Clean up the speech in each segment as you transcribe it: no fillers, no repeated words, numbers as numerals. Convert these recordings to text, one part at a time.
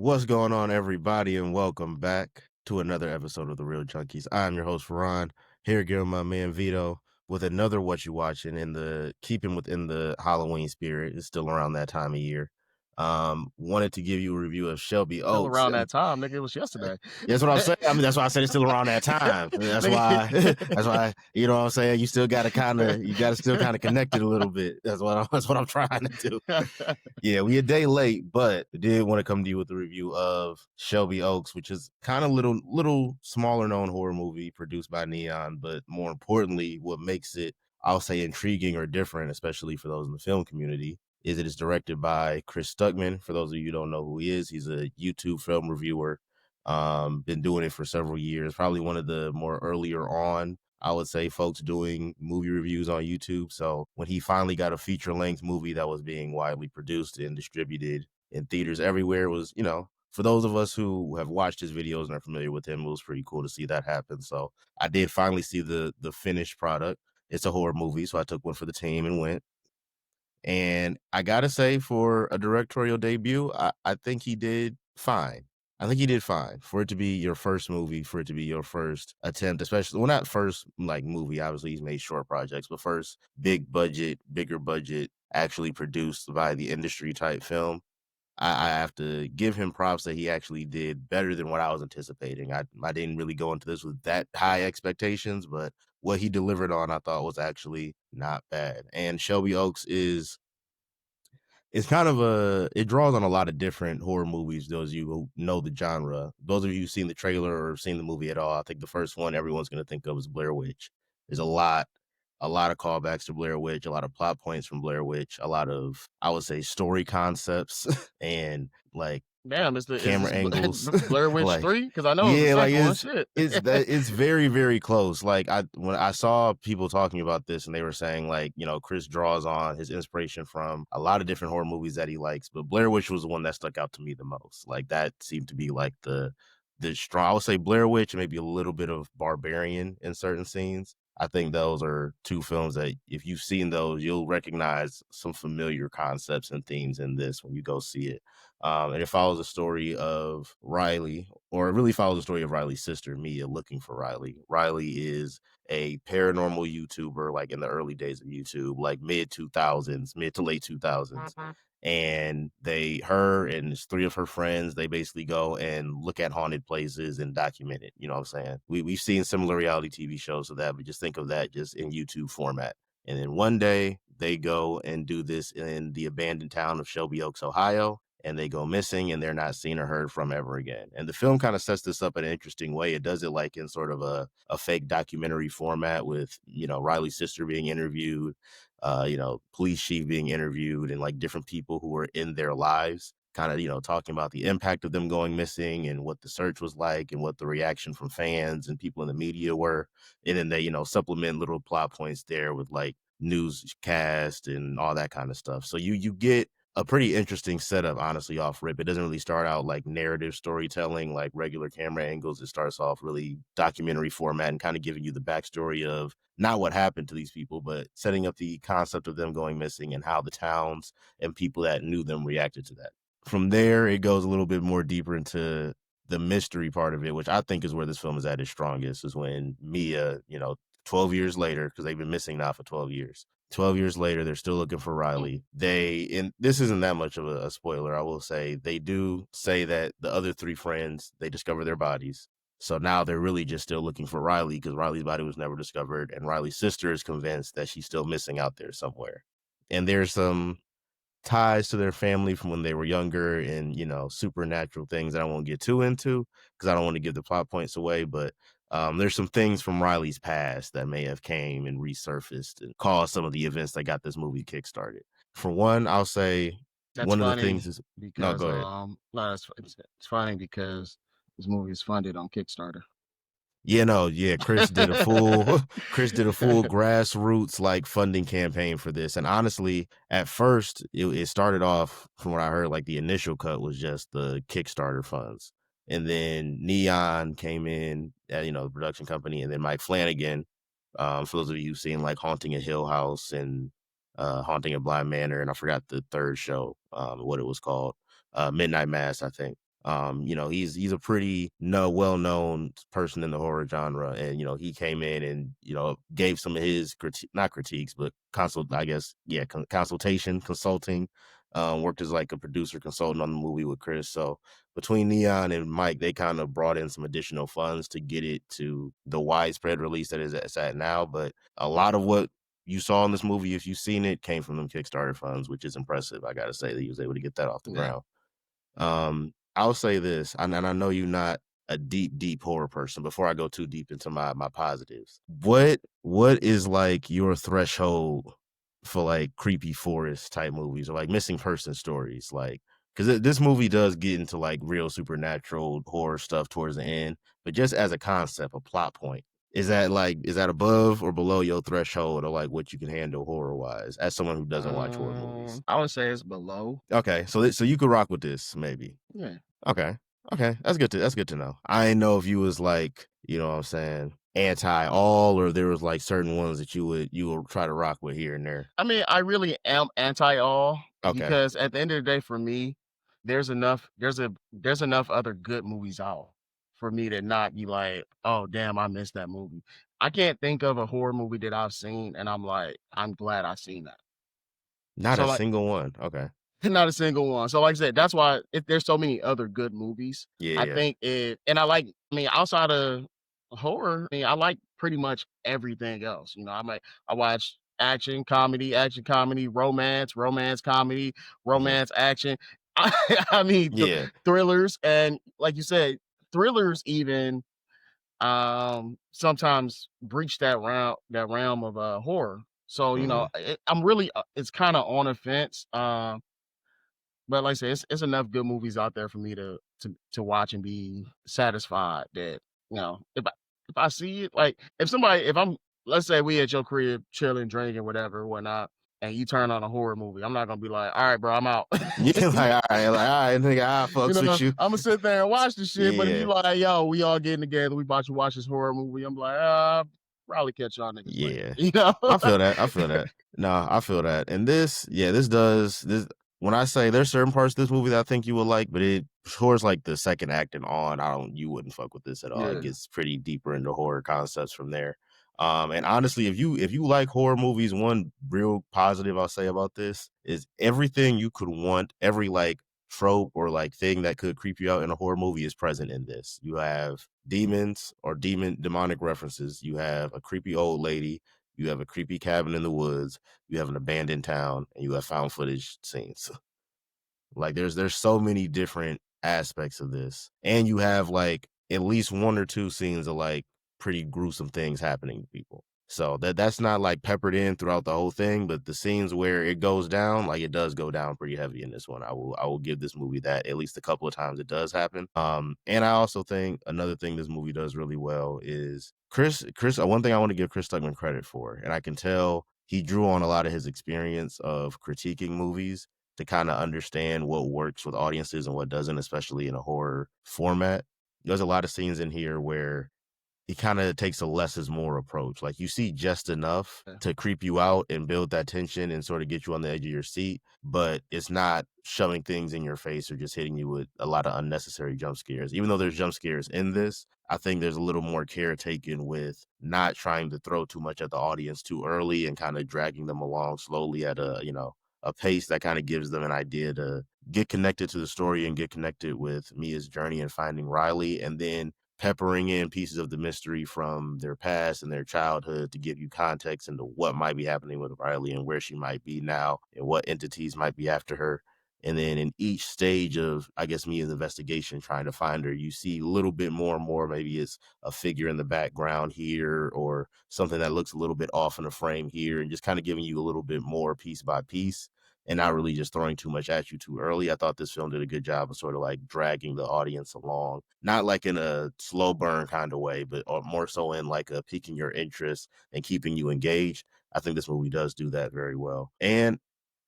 What's going on, everybody, and welcome back to another episode of the Reel Junkies. I'm your host, Ron, here again with my man Vito with another What You Watching in the keeping within the Halloween spirit. It's still around that time of year. Wanted to give you a review of Shelby Still Oaks. around that time, nigga. It was yesterday. That's what I'm saying. I mean, that's why I said it's still around that time. That's why. That's why. You know what I'm saying. You still got to still kind of connect it a little bit. That's what I'm trying to do. Yeah, we a day late, but I did want to come to you with a review of Shelby Oaks, which is kind of little smaller known horror movie produced by Neon, but more importantly, what makes it, I'll say, intriguing or different, especially for those in the film community, is it is directed by Chris Stuckmann. For those of you who don't know who he is, he's a YouTube film reviewer. Been doing it for several years, probably one of the more earlier on, I would say, folks doing movie reviews on YouTube. So when he finally got a feature-length movie that was being widely produced and distributed in theaters everywhere, was, for those of us who have watched his videos and are familiar with him, it was pretty cool to see that happen. So I did finally see the finished product. It's a horror movie, so I took one for the team and went. And I gotta say, for a directorial debut, I think he did fine. I think he did fine for it to be your first movie, for it to be your first attempt, especially, well, not first like movie. Obviously, he's made short projects, but first bigger budget, actually produced by the industry type film. I have to give him props that he actually did better than what I was anticipating. I didn't really go into this with that high expectations, but what he delivered on, I thought was actually not bad. And Shelby Oaks is it's kind of it draws on a lot of different horror movies. Those of you who know the genre, those of you who've seen the trailer or seen the movie at all, I think the first one everyone's going to think of is Blair Witch. There's a lot of callbacks to Blair Witch, a lot of plot points from Blair Witch, a lot of, I would say, story concepts and like Damn, is camera this angles. Blair Witch Like, 3? Because I know it was yeah, the like second one. Shit. it's very, very close. Like when I saw people talking about this and they were saying like, Chris draws on his inspiration from a lot of different horror movies that he likes, but Blair Witch was the one that stuck out to me the most. Like that seemed to be like the strong, I would say Blair Witch and maybe a little bit of Barbarian in certain scenes. I think those are two films that if you've seen those, you'll recognize some familiar concepts and themes in this when you go see it. And it follows the story of Riley, or it really follows the story of Riley's sister, Mia, looking for Riley. Riley is a paranormal YouTuber, like in the early days of YouTube, like mid to late 2000s. And her and three of her friends, they basically go and look at haunted places and document it. You know what I'm saying? We've seen similar reality TV shows of that, but just think of that just in YouTube format. And then one day they go and do this in the abandoned town of Shelby Oaks, Ohio, and they go missing and they're not seen or heard from ever again. And the film kind of sets this up in an interesting way. It does it like in sort of a fake documentary format with, Riley's sister being interviewed, police chief being interviewed, and like different people who were in their lives, kind of, talking about the impact of them going missing and what the search was like and what the reaction from fans and people in the media were. And then they, supplement little plot points there with like newscast and all that kind of stuff. So you get a pretty interesting setup, honestly, off rip. It doesn't really start out like narrative storytelling, like regular camera angles. It starts off really documentary format and kind of giving you the backstory of not what happened to these people, but setting up the concept of them going missing and how the towns and people that knew them reacted to that. From there, it goes a little bit more deeper into the mystery part of it, which I think is where this film is at its strongest, is when Mia, 12 years later, because they've been missing now for 12 years. 12 years later, they're still looking for Riley. And this isn't that much of a spoiler, I will say. They do say that the other three friends, they discover their bodies. So now they're really just still looking for Riley because Riley's body was never discovered. And Riley's sister is convinced that she's still missing out there somewhere. And there's some ties to their family from when they were younger and, supernatural things that I won't get too into because I don't want to give the plot points away. But there's some things from Riley's past that may have came and resurfaced and caused some of the events that got this movie kickstarted. For one, I'll say That's one of the funny things is, no, because go ahead. no, it's funny because this movie is funded on Kickstarter. Yeah, Chris did a full Chris did a full grassroots like funding campaign for this. And honestly, at first it started off from what I heard, like the initial cut was just the Kickstarter funds. And then Neon came in, the production company, and then Mike Flanagan, for those of you who've seen like Haunting a Hill House and Haunting a Blind Manor, and I forgot the third show, what it was called, Midnight Mass, I think. He's a pretty no well known person in the horror genre, and he came in and gave some of his not critiques, but I guess, yeah, consultation, consulting. Worked as like a producer consultant on the movie with Chris. So between Neon and Mike, they kind of brought in some additional funds to get it to the widespread release that it's at now. But a lot of what you saw in this movie, if you've seen it, came from them Kickstarter funds, which is impressive. I gotta say that he was able to get that off the Yeah. ground. I'll say this, and I know you're not a deep horror person. Before I go too deep into my positives, what is like your threshold for like creepy forest type movies or like missing person stories? Like, because this movie does get into like real supernatural horror stuff towards the end, but just as a concept, a plot point. Is that above or below your threshold or like what you can handle horror wise as someone who doesn't watch horror movies? I would say it's below. Okay, so you could rock with this maybe. Yeah. Okay. Okay. That's good to know. I didn't know if you was like, what I'm saying, anti all or there was like certain ones that you would try to rock with here and there. I mean, I really am anti all Okay. because at the end of the day, for me, there's enough other good movies out for me to not be like, oh damn, I missed that movie. I can't think of a horror movie that I've seen and I'm like, I'm glad I seen that. Not So a like single one. Okay. not a single one. So like I said, that's why if there's so many other good movies. Yeah, I yeah. think it and I mean, outside of horror, I mean, I like pretty much everything else. I watch action comedy, romance comedy, Mhm. romance action. I mean Yeah. thrillers and like you said, thrillers even sometimes breach that realm of horror. So, Mhm. I'm really it's kind of on a fence. But like I said, it's enough good movies out there for me to watch and be satisfied that, if I see it, like if I'm let's say we at your crib chilling, drinking, whatever, whatnot, and you turn on a horror movie, I'm not gonna be like, all right, bro, I'm out. Yeah, like, all right, nigga, I fucks with you. I'm gonna sit there and watch the shit. But if you Yeah. like, yo, we all getting together, we about to watch this horror movie, I'm like, probably catch y'all niggas later. Yeah. You know? I feel that. I feel that. No, I feel that. And this when I say there's certain parts of this movie that I think you will like, but it towards like the second act and on, you wouldn't fuck with this at all. It Yeah. gets pretty deeper into horror concepts from there. And honestly, if you like horror movies, one real positive I'll say about this is everything you could want, every like trope or like thing that could creep you out in a horror movie is present in this. You have demons or demonic references. You have a creepy old lady. You have a creepy cabin in the woods. You have an abandoned town, and you have found footage scenes. Like there's so many different aspects of this. And you have like at least one or two scenes of like pretty gruesome things happening to people. So that's not like peppered in throughout the whole thing, but the scenes where it goes down, like it does go down pretty heavy in this one. I will give this movie that at least a couple of times it does happen. And I also think another thing this movie does really well is Chris, one thing I want to give Chris Stuckman credit for, and I can tell he drew on a lot of his experience of critiquing movies to kind of understand what works with audiences and what doesn't, especially in a horror format. There's a lot of scenes in here where he kind of takes a less is more approach. Like you see just enough Yeah. to creep you out and build that tension and sort of get you on the edge of your seat, but it's not shoving things in your face or just hitting you with a lot of unnecessary jump scares. Even though there's jump scares in this, I think there's a little more care taken with not trying to throw too much at the audience too early and kind of dragging them along slowly at a pace that kind of gives them an idea to get connected to the story and get connected with Mia's journey and finding Riley, and then peppering in pieces of the mystery from their past and their childhood to give you context into what might be happening with Riley and where she might be now and what entities might be after her. And then in each stage of, I guess, Mia's investigation, trying to find her, you see a little bit more and more. Maybe it's a figure in the background here or something that looks a little bit off in the frame here, and just kind of giving you a little bit more piece by piece and not really just throwing too much at you too early. I thought this film did a good job of sort of like dragging the audience along, not like in a slow burn kind of way, but more so in like a piquing your interest and keeping you engaged. I think this movie does do that very well. And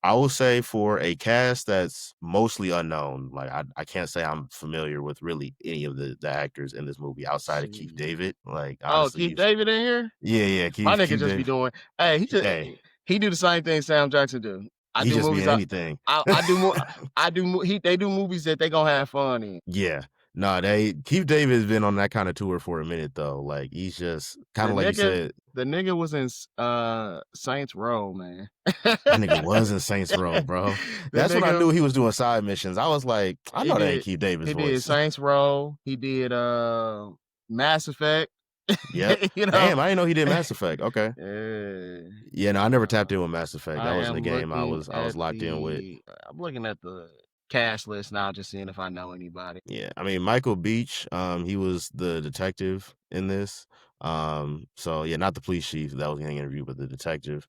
I will say for a cast that's mostly unknown, like I can't say I'm familiar with really any of the actors in this movie outside of Keith See. David. Like Oh, honestly, Keith David in here? yeah, My Keith nigga just be David. doing, hey, Hey, he do the same thing Sam Jackson do. I He do just be movies. in anything. I do mo I do mo he they do movies that they gonna have fun in. Yeah. No, they Keith David's been on that kinda tour for a minute though. Like, he's just The kinda like you nigga said, the nigga was in Saints Row, man. that nigga was in Saints Row, bro. The That's when I nigga knew he was doing side missions. I was like, "I he know that ain't did Keith David's he did voice." Saints Row, he did, Mass Effect, Yep. you know? Damn, I didn't know he did Mass Effect. Okay. Yeah, Yeah, no, I never tapped in with Mass Effect. That I wasn't a am game looking I was at locked in with. I'm looking at the cast list now, just seeing if I know anybody. Yeah, I mean, Michael Beach, he was the detective in this. So yeah, not the police chief that was getting interviewed, but the detective.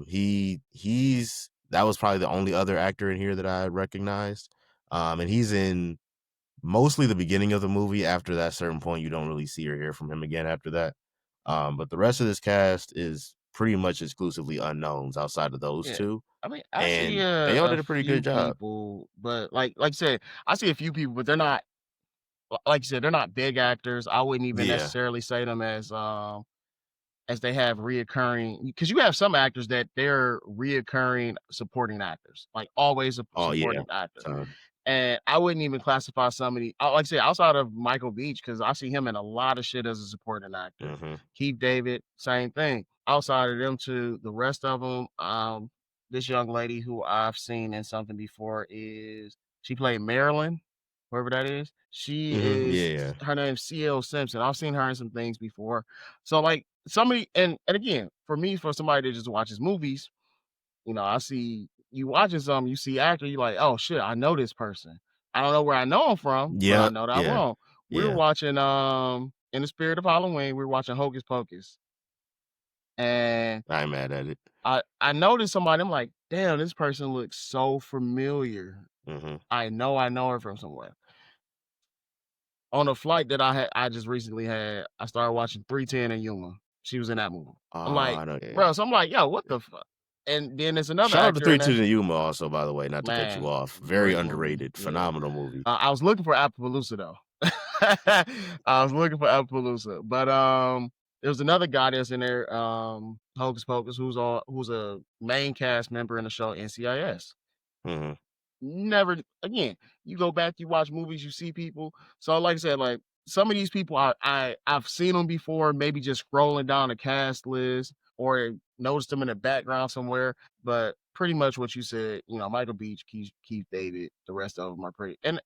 He's that was probably the only other actor in here that I recognized. And he's in mostly the beginning of the movie. After that certain point, you don't really see or hear from him again after that. But the rest of this cast is pretty much exclusively unknowns outside of those Yeah. two, I mean, I see and they all a did a pretty good few job. people, but like I said, I see a few people, but they're not like you said, they're not big actors. I wouldn't even Yeah. necessarily say them as they have reoccurring because you have some actors that they're reoccurring supporting actors, like always a Oh yeah. supporting actor. So, And I wouldn't even classify somebody like I say outside of Michael Beach because I see him in a lot of shit as a supporting actor. mhm. Keith David, same thing. Outside of them two, the rest of them, this young lady who I've seen in something before is she played Marilyn, whoever that is. She Mhm, is yeah, her name's CL Simpson. I've seen her in some things before. So like somebody and again, for me, for somebody that just watches movies, I see you watching something, you see actor, you're like, "Oh shit, I know this person." I don't know where I know him from, but I yep, know that I yeah, won't. We were yeah, watching In the Spirit of Halloween, we were watching Hocus Pocus. And I ain't mad at it. I noticed somebody, I'm like, damn, this person looks so familiar. Mhm. I know her from somewhere. On a flight that I just recently had, I started watching 310 and Yuma. She was in that movie. I'm like, I know, yeah. bro, so I'm like, yo, what the fuck? And then there's another Shout out to actor in Three Two there. to Yuma also, by the way, not to cut you Man, off. Very great movie. underrated, Yeah. phenomenal movie. I was looking for Appaloosa though. I was looking for Appaloosa, but there was another guy that's in there, Hocus Pocus, who's a main cast member in the show NCIS. Mhm. Never again. You go back, you watch movies, you see people. So like I said, like some of these people I've seen them before, maybe just scrolling down the cast list or noticed them in the background somewhere. But pretty much what you said, Michael Beach, Keith David, the rest of them are pretty. And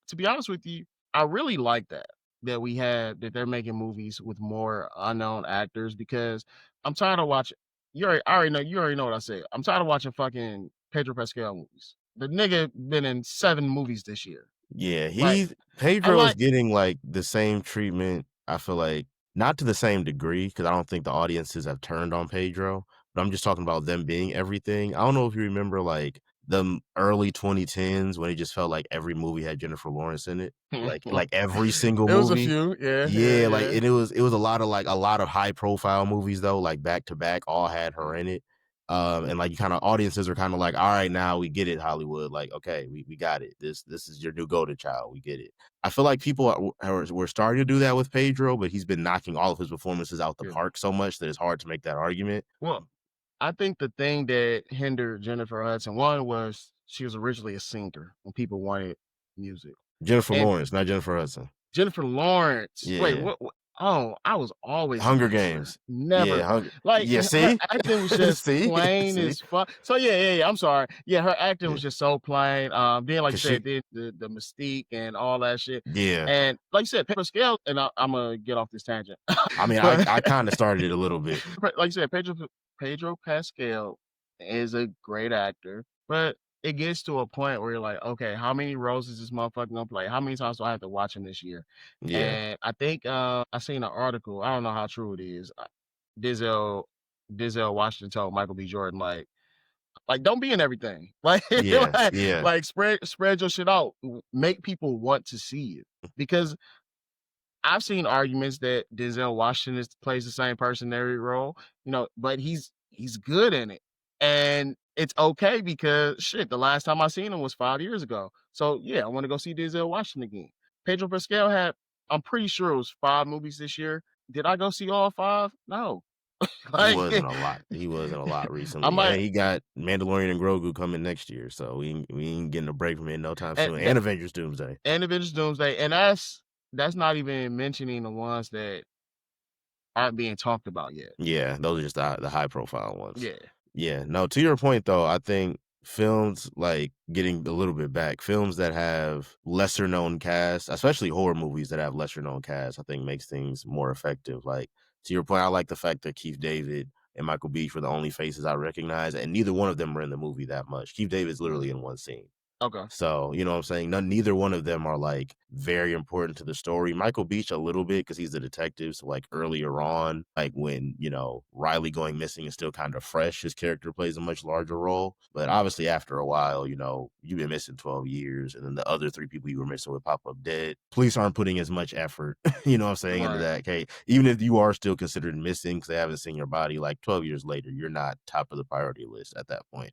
to be honest with you, I really like that they're making movies with more unknown actors because I'm tired of watching. You already know what I say. I'm tired of watching fucking Pedro Pascal movies. The nigga been in 7 movies this year. Yeah, Like, I'm Pedro is like getting, like, the same treatment, I feel like, not to the same degree, because I don't think the audiences have turned on Pedro, but I'm just talking about them being everything. I don't know if you remember, like, the early 2010s when it just felt like every movie had Jennifer Lawrence in it, like, every single it was a movie. few. Yeah, yeah, Yeah, like, yeah. and it was a lot of high profile movies though, like, back to back, all had her in it. And like you kind of audiences are kind of like, all right, now we get it, Hollywood. Like, okay, we got it. This is your new golden child. We get it. I feel like people were starting to do that with Pedro, but he's been knocking all of his performances out the Yeah. park so much that it's hard to make that argument. Well, I think the thing that hindered Jennifer Hudson, one was she was originally a singer when people wanted music. Jennifer And Lawrence, not Jennifer Hudson. Jennifer Lawrence. Wait, Yeah, what? Oh, I was always Hunger against her. Games. Never. Yeah, Hunger. Like Yeah, her see, acting was just see, plain see, as fuck. So yeah. I'm sorry. Yeah, her acting yeah, was just so plain. Then like you cause she, said, the mystique and all that shit. yeah. And like you said, Pedro Scale, and I'm gonna get off this tangent. I mean, But I kind of started it a little bit. like you said, Pedro Pascal is a great actor, but it gets to a point where you're like, okay, how many roles is this motherfucker gonna play? How many times do I have to watch him this year? Yeah, And I think I seen an article. I don't know how true it is. Denzel Denzel Washington told Michael B. Jordan like don't be in everything. yeah, yeah. Like spread your shit out. Make people want to see it because I've seen arguments that Denzel Washington plays the same person in every role, but he's good in it. And it's okay because shit, the last time I seen him was 5 years ago. So yeah, I want to go see Denzel Washington again. Pedro Pascal I'm pretty sure it was 5 movies this year. Did I go see all 5? No. He Like, was in a lot. He was in a lot I recently, might and he got Mandalorian and Grogu coming next year, so we ain't getting a break from it no time and soon. that And Avengers Doomsday. and Avengers Doomsday, and that's not even mentioning the ones that aren't being talked about yet. Yeah, those are just the high profile ones. Yeah. Yeah, no, to your point though, I think films like getting a little bit back, films that have lesser known casts, especially horror movies that have lesser known casts, I think makes things more effective. Like to your point, I like the fact that Keith David and Michael Beach were the only faces I recognize, and neither one of them were in the movie that much. Keith David's literally in one scene. Okay. So, you know what I'm saying? Neither one of them are like very important to the story. Michael Beach a little bit because he's the detective. So like earlier on, like when, you know, Riley going missing is still kind of fresh, his character plays a much larger role. But obviously after a while, you know, you've been missing 12 years and then the other three people you were missing would pop up dead. Police aren't putting as much effort, you know what I'm saying, into Right. that case. Even if you are still considered missing because they haven't seen your body, like 12 years later, you're not top of the priority list at that point.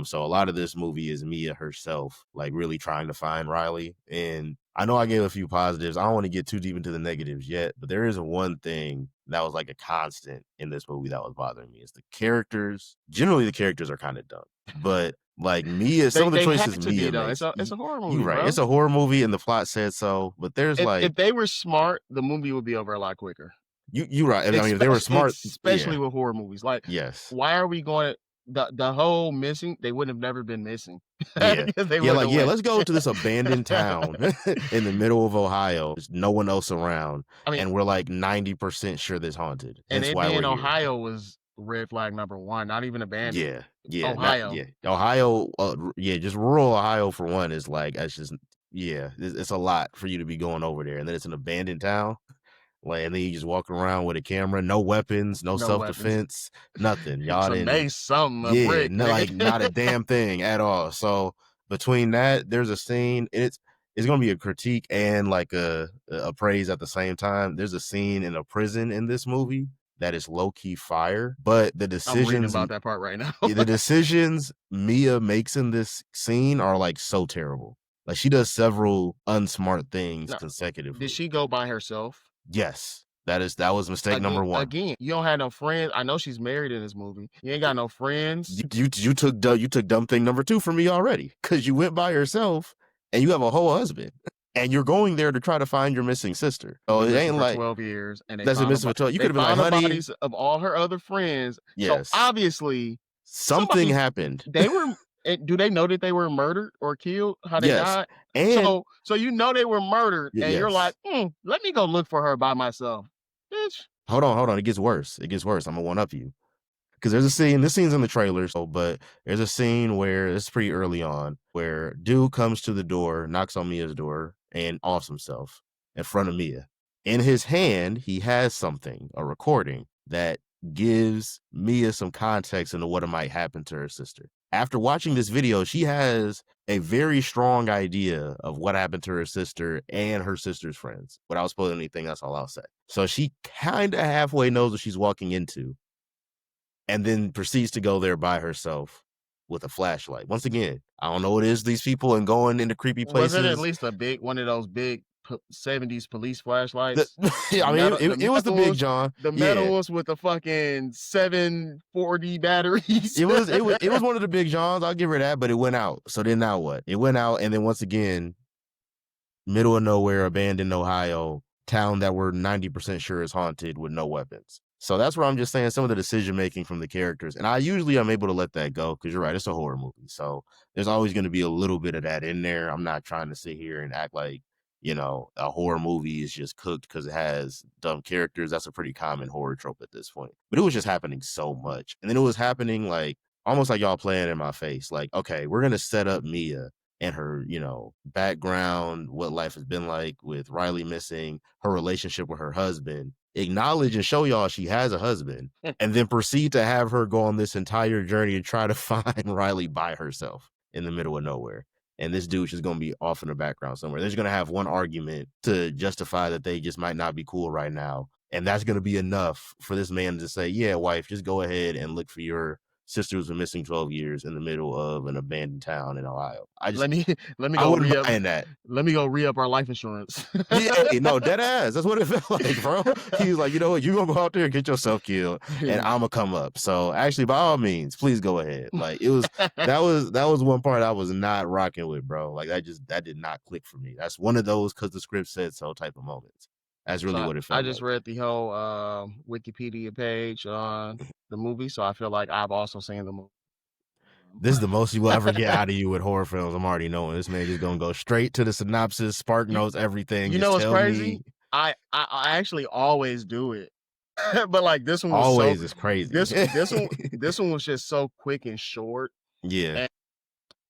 So a lot of this movie is Mia herself, like really trying to find Riley. And I know I gave a few positives. I don't want to get too deep into the negatives yet, but there is one thing that was like a constant in this movie that was bothering me. Is the characters. Generally, the characters are kind of dumb, but like Mia, some of the They choices had to be Mia though. makes. It's a horror You movie, right. It's bro. a horror movie, and the plot said so. But there's like If they were smart, the movie would be over a lot quicker. you right. I mean, if they were smart, Especially yeah, with horror movies. Like, yes. why are we going the whole missing? They wouldn't have never been missing. Yeah. They Yeah, wouldn't like, have yeah, went. let's go to this abandoned town in the middle of Ohio. There's no one else around, I mean, and we're like 90% sure this haunted. and Hence it why being we're here. Ohio was red flag number one, not even abandoned. Yeah. Yeah. Not Ohio. yeah. Ohio, yeah, just rural Ohio for one is like it's just yeah, it's a lot for you to be going over there. And then it's an abandoned town. Like, and then you just walk around with a camera, no weapons, no No weapons. self-defense, nothing. It's Y'all a didn't. mace, something, a Yeah, brick, no, like not a nigga. damn thing at all. So between that, there's a scene. And it's gonna be a critique and like a praise at the same time. There's a scene in a prison in this movie that is low key fire, but I'm reading about that part right now. the decisions Mia makes in this scene are like so terrible. Like she does several unsmart things No, did consecutively. she go by herself? Yes, that was mistake number one. Again, you don't have no friends. I know she's married in this movie. You ain't got no friends. You took dumb thing number two from me already because you went by yourself and you have a whole husband and you're going there to try to find your missing sister. Oh, Been it missing ain't for like 12 years, and that's a missing for 12. You they could have been like, found the honey, bodies of all her other friends. So yes, obviously, something somebody happened. they were. Do they know that they were murdered or killed? How they Yes, died? and So you know they were murdered, and you're like, yes. let me go look for her by myself, bitch. Hold on. It gets worse. It gets worse. I'm gonna one up you. Because there's a scene, this scene's in the trailer, so but there's a scene where it's pretty early on where dude comes to the door, knocks on Mia's door, and offs himself in front of Mia. In his hand, he has something, a recording that gives Mia some context into what might happen to her sister. After watching this video, she has a very strong idea of what happened to her sister and her sister's friends. Without spoiling anything, that's all I'll say. So she kind of halfway knows what she's walking into and then proceeds to go there by herself with a flashlight. Once again, I don't know what it is these people and going into creepy Was it at places. least a big one of those big 70s police flashlights? I mean, it was the big John. The metal Yeah, ones with the fucking 740 batteries. it was one of the big Johns. I'll give her that, but it went out. So then now what? It went out, and then once again, middle of nowhere, abandoned Ohio, town that we're 90% sure is haunted with no weapons. So that's where I'm just saying some of the decision making from the characters. And I usually am able to let that go because you're right, it's a horror movie. So there's always going to be a little bit of that in there. I'm not trying to sit here and act like, you know, a horror movie is just cooked because it has dumb characters. That's a pretty common horror trope at this point. But it was just happening so much. And then it was happening like almost like y'all playing in my face. Like, okay, we're going to set up Mia and her, you know, background, what life has been like with Riley missing, her relationship with her husband, acknowledge and show y'all she has a husband, and then proceed to have her go on this entire journey and try to find Riley by herself in the middle of nowhere. And this dude's just going to be off in the background somewhere. They're just going to have one argument to justify that they just might not be cool right now. And that's going to be enough for this man to say, yeah, wife, just go ahead and look for your sister was missing 12 years in the middle of an abandoned town in Ohio. Let me let me I go wouldn't re-up buy in that. let me go re-up our life insurance. Yeah, no, dead ass. That's what it felt like, bro. He's like, you know what, you gonna go out there and get yourself killed, and I'm gonna come up. So actually, by all means, please go ahead. Like it was that was one part I was not rocking with, bro. Like that did not click for me. That's one of those because the script said so type of moments. That's So really what it I felt just like. read the whole Wikipedia page on the movie, so I feel like I've also seen the movie. This is the most you will ever get out of you with horror films. I'm already knowing this man just gonna go straight to the synopsis, spark You notes, everything. you know Just what's tell crazy? me. I actually always do it. But like this one was so Always is crazy. this one was just so quick and short. Yeah. And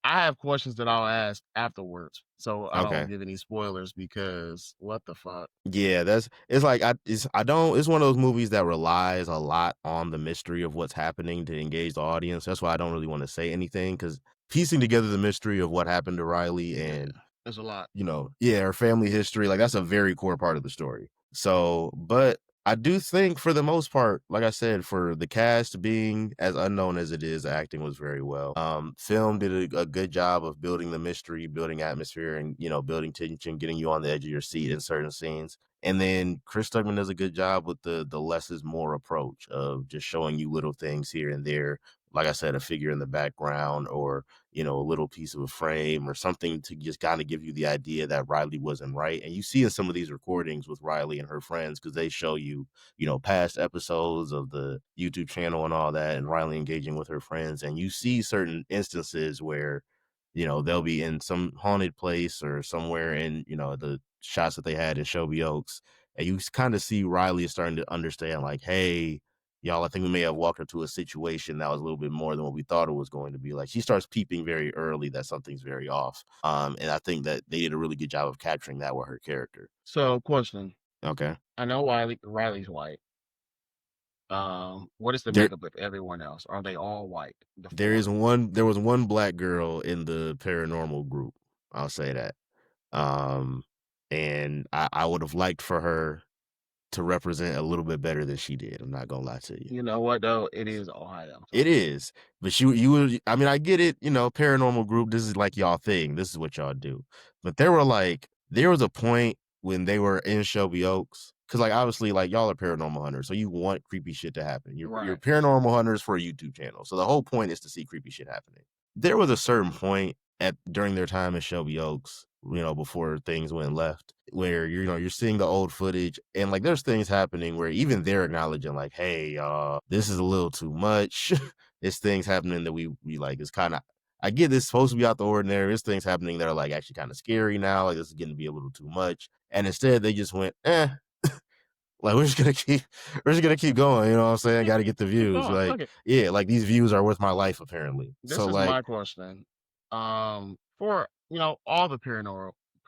I have questions that I'll ask afterwards. So I don't Okay. give any spoilers because what the fuck? Yeah, it's like I don't it's one of those movies that relies a lot on the mystery of what's happening to engage the audience. That's why I don't really want to say anything because piecing together the mystery of what happened to Riley Yeah, and there's a lot. yeah, her family history, like that's a very core part of the story. So, but I do think for the most part, like I said, for the cast being as unknown as it is, the acting was very well. Film did a good job of building the mystery, building atmosphere, and building tension, getting you on the edge of your seat in certain scenes. And then Chris Stuckmann does a good job with the less is more approach of just showing you little things here and there. Like I said, a figure in the background or a little piece of a frame or something to just kind of give you the idea that Riley wasn't right. And you see in some of these recordings with Riley and her friends, because they show you, past episodes of the YouTube channel and all that, and Riley engaging with her friends. And you see certain instances where, they'll be in some haunted place or somewhere in, the shots that they had in Shelby Oaks. And you kind of see Riley is starting to understand, like, hey, y'all, I think we may have walked into a situation that was a little bit more than what we thought it was going to be. Like she starts peeping very early that something's very off. And I think that they did a really good job of capturing that with her character. So question. Okay. I know Riley's white. What is the There makeup of everyone else? Are they all white? The there four. was one black girl in the paranormal group. I'll say that. Um and I would have liked for her to represent a little bit better than she did. I'm not gonna lie to you. You know what though? It is Ohio. It So is, but you would. I mean, I get it. Paranormal group. This is like y'all thing. This is what y'all do. But there was a point when they were in Shelby Oaks, because like obviously like y'all are paranormal hunters, so you want creepy shit to happen. You're right. paranormal hunters for a YouTube channel, so the whole point is to see creepy shit happening. There was a certain point at during their time in Shelby Oaks, before things went left, where you're seeing the old footage and like there's things happening where even they're acknowledging like, hey, this is a little too much. It's things happening that we like. It's kind of I get this supposed to be out the ordinary. There's things happening that are like actually kind of scary now. Like this is getting to be a little too much. And instead they just went, like we're just gonna keep going. You know what I'm saying? Got to get the Keep views. going. Like Fuck it. yeah, like these views are worth my life apparently. This So is like my question. For all the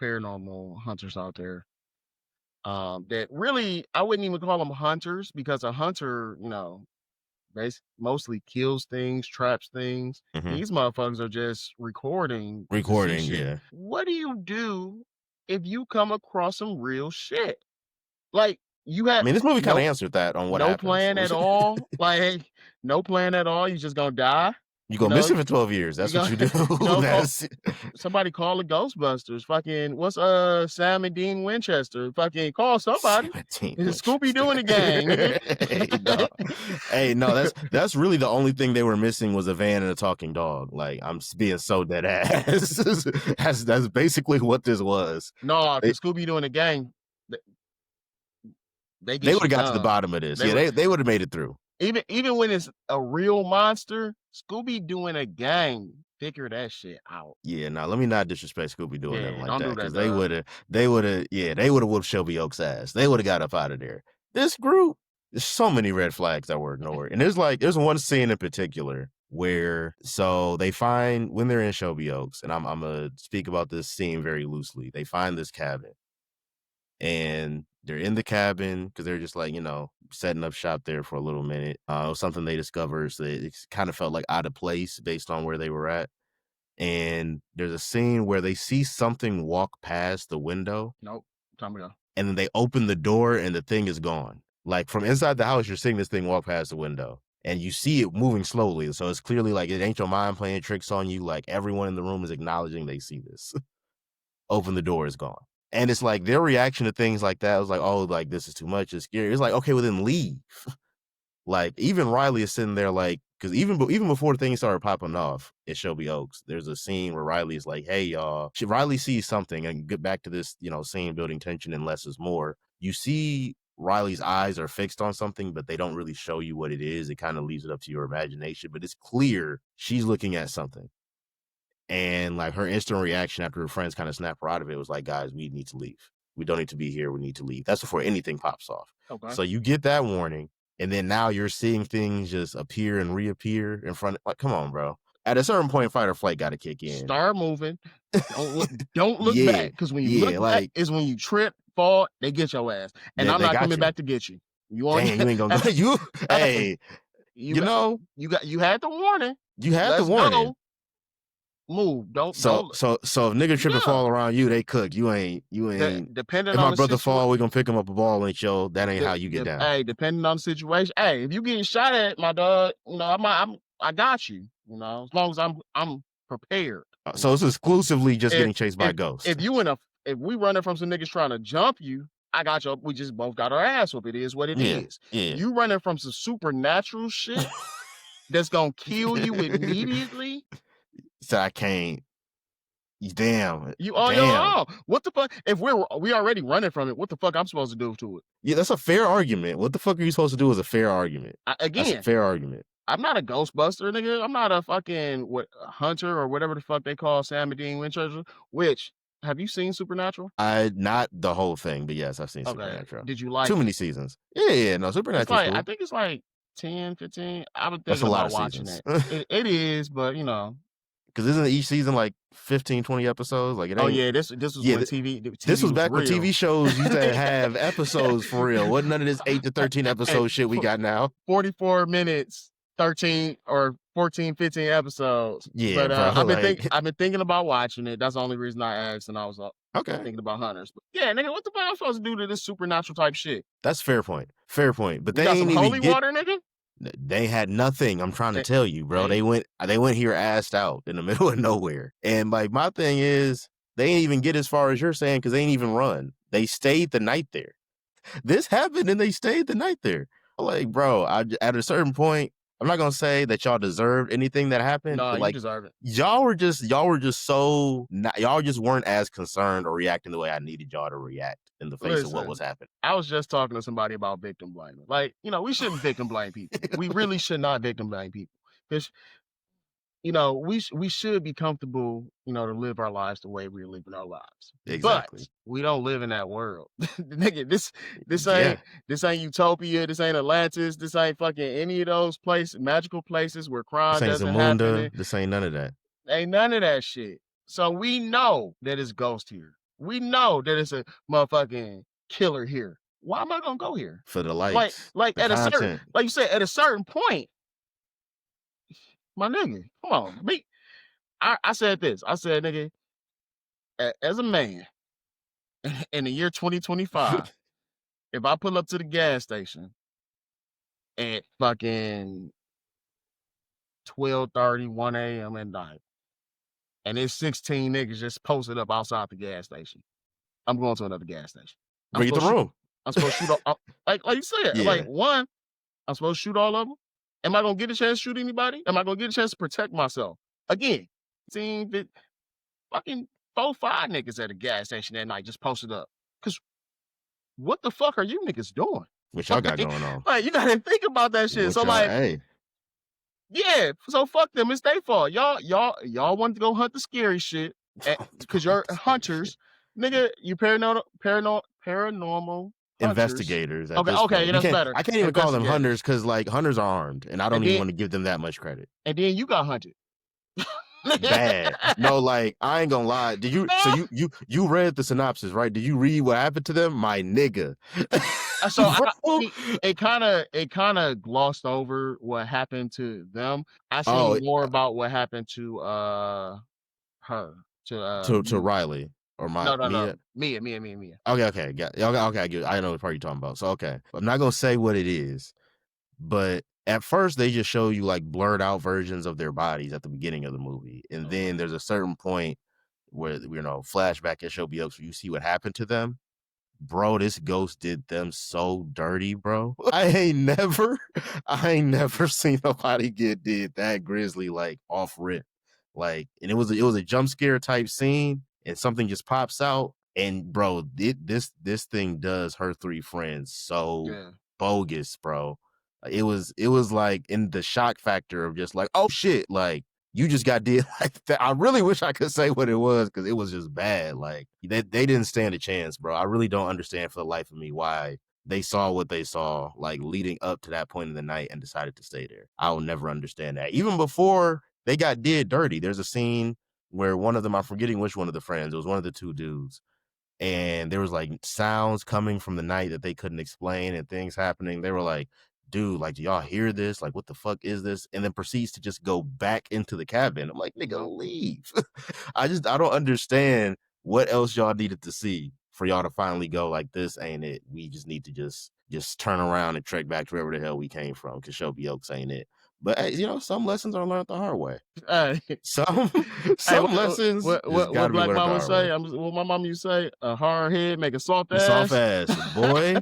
paranormal hunters out there, that really I wouldn't even call them hunters because a hunter, mostly kills things, traps things. mhm. These motherfuckers are just recording to see Recording, shit. yeah. What do you do if you come across some real shit? Like you I had mean, this movie kind of no answered that on what no happens. plan at all. Like no plan at all. You just gonna die. You You go know, missing for 12 years. you That's what go, you do. call That's somebody call the Ghostbusters. Fucking what's Sam and Dean Winchester? Fucking call somebody. 17 It's Scooby Winchester. Doo and the gang. Hey, no. Hey, no, that's really the only thing they were missing was a van and a talking dog. Like, I'm being so dead ass. That's basically what this was. No, They because Scooby Doo and the gang, they, they they get would have shit got to the done. bottom of this. They Yeah, were they would have made it through. even when it's a real monster, Scooby Doo and a gang figure that shit out. Yeah, no, let me not disrespect Scooby doing them Yeah, like don't that do because that, dog. they would have whooped Shelby Oaks' ass. They would have got up out of there. This group, there's so many red flags that were ignored. And there's one scene in particular where so they find when they're in Shelby Oaks, and I'm gonna speak about this scene very loosely. They find this cabin and they're in the cabin because they're just like, setting up shop there for a little minute. It was something they discovered, so it kind of felt like out of place based on where they were at. And there's a scene where they see something walk past the window Nope. Time to go. and then they open the door and the thing is gone. Like from inside the house, you're seeing this thing walk past the window and you see it moving slowly. So it's clearly like it ain't your mind playing tricks on you. Like everyone in the room is acknowledging they see this. Open the door, is gone. And it's like their reaction to things like that was like, oh, like this is too much, it's scary. It's like, okay, well then leave. Like even Riley is sitting there like, because even before things started popping off at Shelby Oaks, there's a scene where Riley's like, hey y'all, Riley sees something, and get back to this, scene building tension and less is more. You see Riley's eyes are fixed on something, but they don't really show you what it is. It kind of leaves it up to your imagination, but it's clear she's looking at something. And like her instant reaction after her friends kind of snap her out of it was like, guys, we need to leave. We don't need to be here. We need to leave. That's before anything pops off. Okay. So you get that warning, and then now you're seeing things just appear and reappear in front of, like, come on, bro. At a certain point, fight or flight got to kick in. Start moving. Don't look back, because when you look back is when you trip, fall, they get your ass, and I'm not coming back to get you. You ain't gonna go. You hey, you had the warning. You had the warning. Go. Move. Don't. So if nigga trip and fall around you, they cook. You ain't. Depending if on my brother fall, we gonna pick him up a ball and show. That ain't how you get down. Hey, depending on the situation. Hey, if you getting shot at, my dog, I got you. As long as I'm prepared. So it's exclusively just getting chased by ghosts. If we running from some niggas trying to jump you, I got you. We just both got our ass whooped. It is what it is. Yeah. You running from some supernatural shit that's gonna kill you immediately. So I can't. Damn. You on your own. What the fuck? If we already running from it, what the fuck I'm supposed to do to it? Yeah, that's a fair argument. What the fuck are you supposed to do is a fair argument. That's a fair argument. I'm not a Ghostbuster, nigga. I'm not a fucking hunter or whatever the fuck they call Sam and Dean Winchester. Which, have you seen Supernatural? Not the whole thing, but yes, I've seen Supernatural. Did you like too many seasons? Yeah, no, Supernatural. I think it's like 10, 15. I was thinking about watching it. It is, but because isn't each season like 15, 20 episodes? Like it ain't. Oh yeah, this was when TV. This was back when TV shows used to have episodes for real. Wasn't none of this 8 to 13 episode shit we got now. 44 minutes, 13 or 14, 15 episodes. Yeah, but bro, I've been thinking about watching it. That's the only reason I asked, and I was thinking about Hunters. But yeah, nigga, what the fuck am I supposed to do to this supernatural type shit? That's fair point. Fair point. But they got ain't some even holy water, nigga. They had nothing. I'm trying to tell you, bro. They went here assed out in the middle of nowhere. And like my thing is, they ain't even get as far as you're saying because they ain't even run. They stayed the night there. This happened and they stayed the night there. Like, bro, at a certain point, I'm not gonna say that y'all deserved anything that happened. No, but like, you deserve it. Y'all were just y'all just weren't as concerned or reacting the way I needed y'all to react in the face of what was happening. I was just talking to somebody about victim blaming. Like, we shouldn't victim blame people. We really should not victim blame people. Because, we should be comfortable, to live our lives the way we're living our lives. Exactly. But we don't live in that world. Nigga, this ain't Utopia. This ain't Atlantis. This ain't fucking any of those places, magical places where crime doesn't happen. This ain't none of that. Ain't none of that shit. So we know that it's ghost here. We know that it's a motherfucking killer here. Why am I gonna go here? For the lights. Like at content. Like you said, at a certain point, my nigga, come on. I said this. I said, nigga, as a man, in the year 2025, if I pull up to the gas station at fucking 12:30, 1 a.m. at night, and there's 16 niggas just posted up outside the gas station, I'm going to another gas station. Read the room. I'm supposed to shoot all, like you said, like one, I'm supposed to shoot all of them. Am I gonna get a chance to shoot anybody? Am I gonna get a chance to protect myself? Again, seeing that fucking 4, 5 niggas at a gas station that night just posted up. Cause what the fuck are you niggas doing? What y'all got going on? Like, you gotta think about that shit. So like, hey. Yeah, so fuck them. It's their fault. Y'all want to go hunt the scary shit because you're hunters, nigga. You paranormal investigators. Okay, that's better. I can't even call them hunters because like hunters are armed, and I don't even want to give them that much credit. And then you got hunted. Bad. No, like I ain't gonna lie. Did you? So you read the synopsis, right? Did you read what happened to them, my nigga? So it kind of glossed over what happened to them. I seen more about what happened to her to Riley. Or Mia. Okay, I get it. I know what part you're talking about. So okay, I'm not gonna say what it is, but at first they just show you like blurred out versions of their bodies at the beginning of the movie, and then Okay. there's a certain point where flashback at Shelby Oaks where you see what happened to them. Bro, this ghost did them so dirty, bro. I ain't never seen nobody get did that grisly, like off rip. Like, and it was a jump scare type scene, and something just pops out. And bro, this thing does her three friends so Yeah. bogus, bro. It was like in the shock factor of just like, oh shit, like you just got did like that. I really wish I could say what it was because it was just bad. Like they didn't stand a chance, bro. I really don't understand for the life of me why they saw what they saw, like leading up to that point in the night and decided to stay there. I will never understand that. Even before they got did dirty, there's a scene where one of them, I'm forgetting which one of the friends, it was one of the two dudes, and there was like sounds coming from the night that they couldn't explain and things happening. They were like, dude, like, do y'all hear this? Like, what the fuck is this? And then proceeds to just go back into the cabin. I'm like, nigga, Nope. leave. I don't understand what else y'all needed to see for y'all to finally go like, this ain't it. We just need to just turn around and trek back to wherever the hell we came from because Shelby Oaks ain't it. But hey, some lessons are learned the hard way. Hey, Some hey, some lessons just got what to be Black learned the Mama hard say? way. What my mom used to say? A hard head make a soft A soft ass. ass, boy.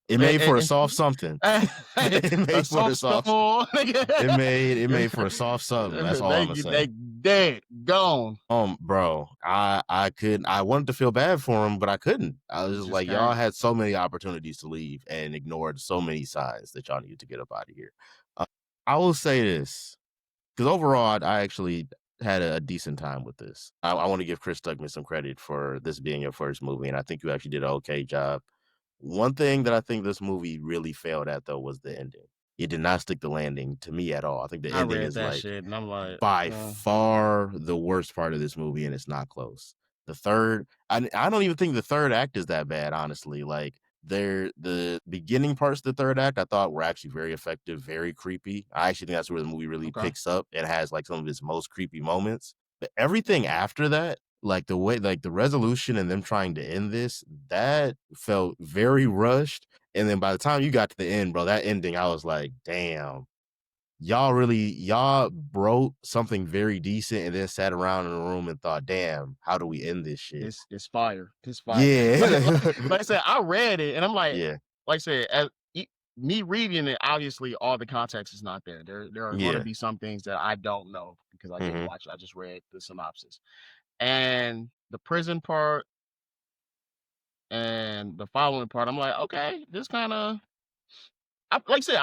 It and, made for a and, soft something. and It a made for a soft soft. stone. It made for a soft something. That's all I'm gonna They say. dead gone. Bro, I couldn't. I wanted to feel bad for him, but I couldn't. I was You just just like, y'all can't. had so many opportunities to leave and ignored so many signs that y'all needed to get up out of here. Uh, I will say this because overall, I actually had a decent time with this. I want to give Chris Stuckmann some credit for this being your first movie, and I think you actually did an okay job. One thing that I think this movie really failed at though was the ending. It did not stick the landing to me at all. I think the I ending read is that like shit and I'm like, by far the worst part of this movie, and it's not close. The third, I don't even think the third act is that bad, honestly. Like the beginning parts of the third act, I thought were actually very effective, very creepy. I actually think that's where the movie really okay. picks up and has like some of its most creepy moments. But everything after that, like the way, like the resolution and them trying to end this, that felt very rushed. And then by the time you got to the end, bro, that ending, I was like, damn, y'all wrote something very decent and then sat around in a room and thought, damn, how do we end this shit? It's fire. It's fire. Yeah. Like I said, I read it and I'm Yeah. like I said, me reading it, obviously all the context is not there. There are going to Yeah. be some things that I don't know because I didn't Hmm. watch it. I just read the synopsis. And the prison part and the following part, I'm like, okay, this kind of, like I said,